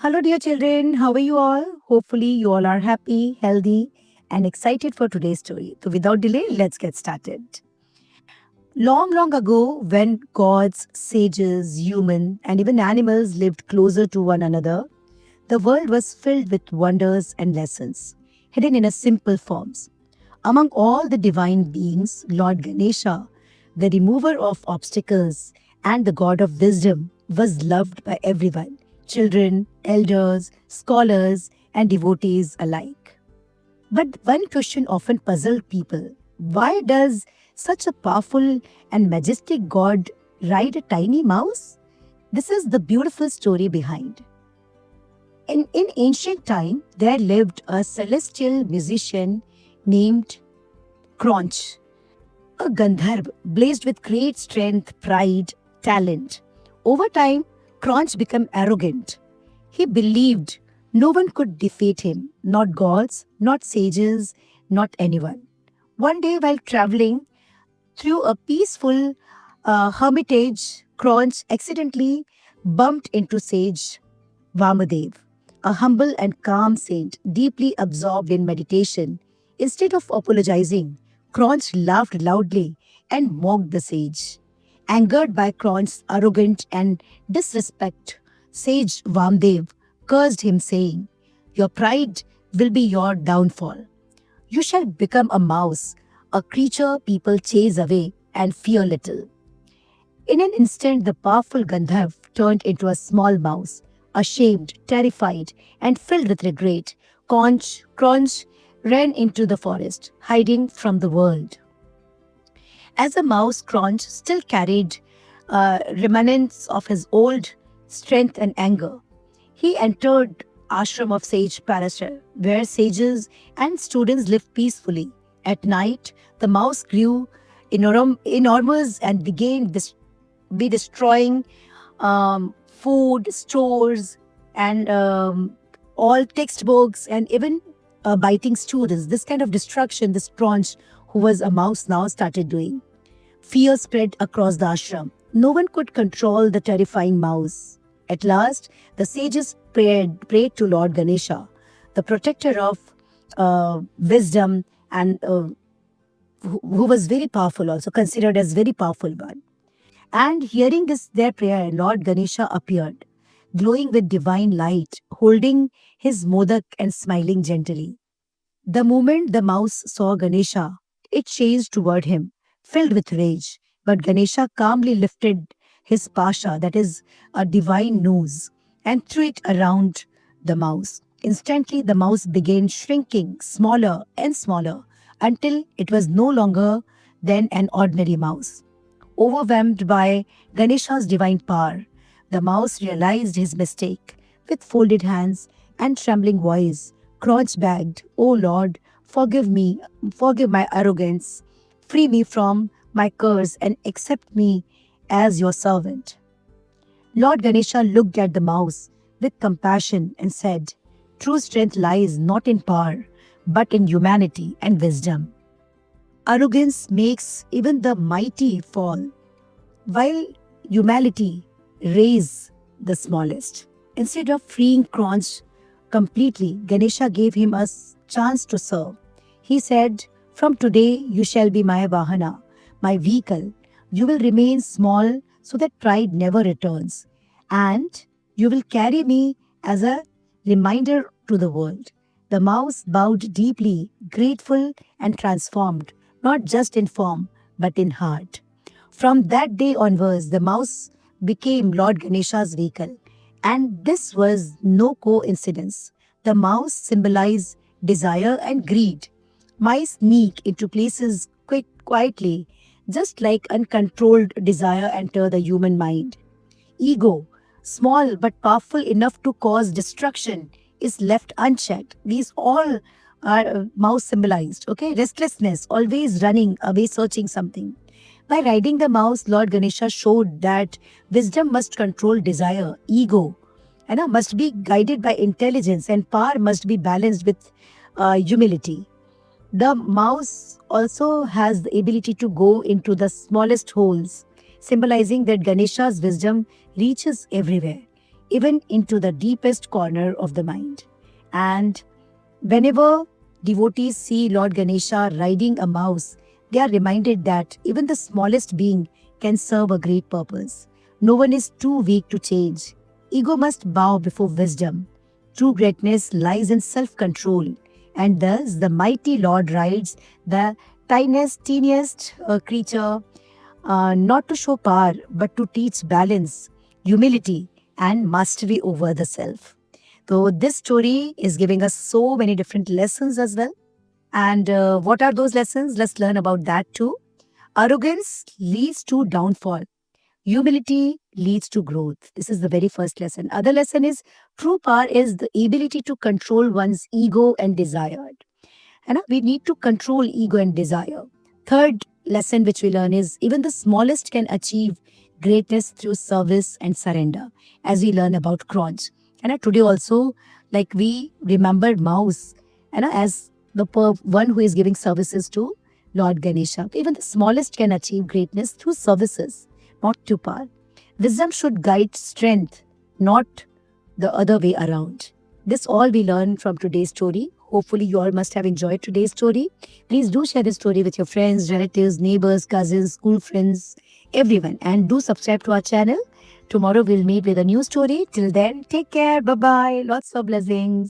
Hello, dear children. How are you all? Hopefully, you all are happy, healthy, and excited for today's story. So, without delay, let's get started. Long, long ago, when gods, sages, human, and even animals lived closer to one another, the world was filled with wonders and lessons, hidden in a simple forms. Among all the divine beings, Lord Ganesha, the remover of obstacles and the god of wisdom, was loved by everyone children, elders, scholars, and devotees alike. But one question often puzzled people: why does such a powerful and majestic god ride a tiny mouse? This is the beautiful story behind. In ancient time, there lived a celestial musician named Cronch, a Gandharv blazed with great strength, pride, talent. Over time, Cronch became arrogant. He believed no one could defeat him, not gods, not sages, not anyone. One day, while traveling through a peaceful hermitage, Cronch accidentally bumped into sage Vamadev, a humble and calm saint deeply absorbed in meditation. Instead of apologizing, Cronch laughed loudly and mocked the sage. Angered by Cronch's arrogance and disrespect, sage Vamdev cursed him, saying, "Your pride will be your downfall. You shall become a mouse, a creature people chase away and fear little." In an instant, the powerful Gandharv turned into a small mouse, ashamed, terrified, and filled with regret. Crunch ran into the forest, hiding from the world. As a mouse, Crunch still carried remnants of his old strength and anger. He entered ashram of sage Parashar, where sages and students lived peacefully. At night, the mouse grew enormous and began be destroying food, stores, and all textbooks, and even biting students. This kind of destruction, this Crunch, who was a mouse now, started doing. Fear spread across the ashram. No one could control the terrifying mouse. At last, the sages prayed to Lord Ganesha, the protector of wisdom, and who was very powerful, also considered as very powerful one. And hearing their prayer, Lord Ganesha appeared, glowing with divine light, holding his modak and smiling gently. The moment the mouse saw Ganesha, it chased toward him, filled with rage. But Ganesha calmly lifted his pasha, that is, a divine nose, and threw it around the mouse. Instantly, the mouse began shrinking smaller and smaller until it was no longer than an ordinary mouse. Overwhelmed by Ganesha's divine power, the mouse realized his mistake. With folded hands and trembling voice, Crouch begged, "O Lord, forgive me, forgive my arrogance, free me from my curse, and accept me as your servant." Lord Ganesha looked at the mouse with compassion and said, "True strength lies not in power, but in humanity and wisdom. Arrogance makes even the mighty fall, while humility raises the smallest." Instead of freeing Crunch completely, Ganesha gave him a chance to serve. He said, "From today you shall be my Vahana, my vehicle. You will remain small so that pride never returns. And you will carry me as a reminder to the world." The mouse bowed deeply, grateful and transformed, not just in form, but in heart. From that day onwards, the mouse became Lord Ganesha's vehicle. And this was no coincidence. The mouse symbolized desire and greed. Mice sneak into places quietly, just like uncontrolled desire enter the human mind. Ego, small but powerful enough to cause destruction, is left unchecked. These all are mouse symbolized. Okay, restlessness, always running away, searching something. By riding the mouse, Lord Ganesha showed that wisdom must control desire, ego, and must be guided by intelligence, and power must be balanced with humility. The mouse also has the ability to go into the smallest holes, symbolizing that Ganesha's wisdom reaches everywhere. even into the deepest corner of the mind. And whenever devotees see Lord Ganesha riding a mouse, they are reminded that even the smallest being can serve a great purpose. No one is too weak to change. Ego must bow before wisdom. True greatness lies in self control, and thus the mighty Lord rides the teeniest creature, not to show power, but to teach balance, humility, and mastery over the self. So, this story is giving us so many different lessons as well. And what are those lessons? Let's learn about that too. Arrogance leads to downfall. Humility leads to growth. This is the very first lesson. Other lesson is true power is the ability to control one's ego and desire. And we need to control ego and desire. Third lesson which we learn is even the smallest can achieve greatness through service and surrender, as we learn about Cronch. And today also, like we remembered mouse, and as the one who is giving services to Lord Ganesha. Even the smallest can achieve greatness through services, not through power. Wisdom should guide strength, not the other way around. This all we learn from today's story. Hopefully, you all must have enjoyed today's story. Please do share this story with your friends, relatives, neighbors, cousins, school friends, everyone. And do subscribe to our channel. Tomorrow we'll meet with a new story. Till then, take care. Bye-bye. Lots of blessings.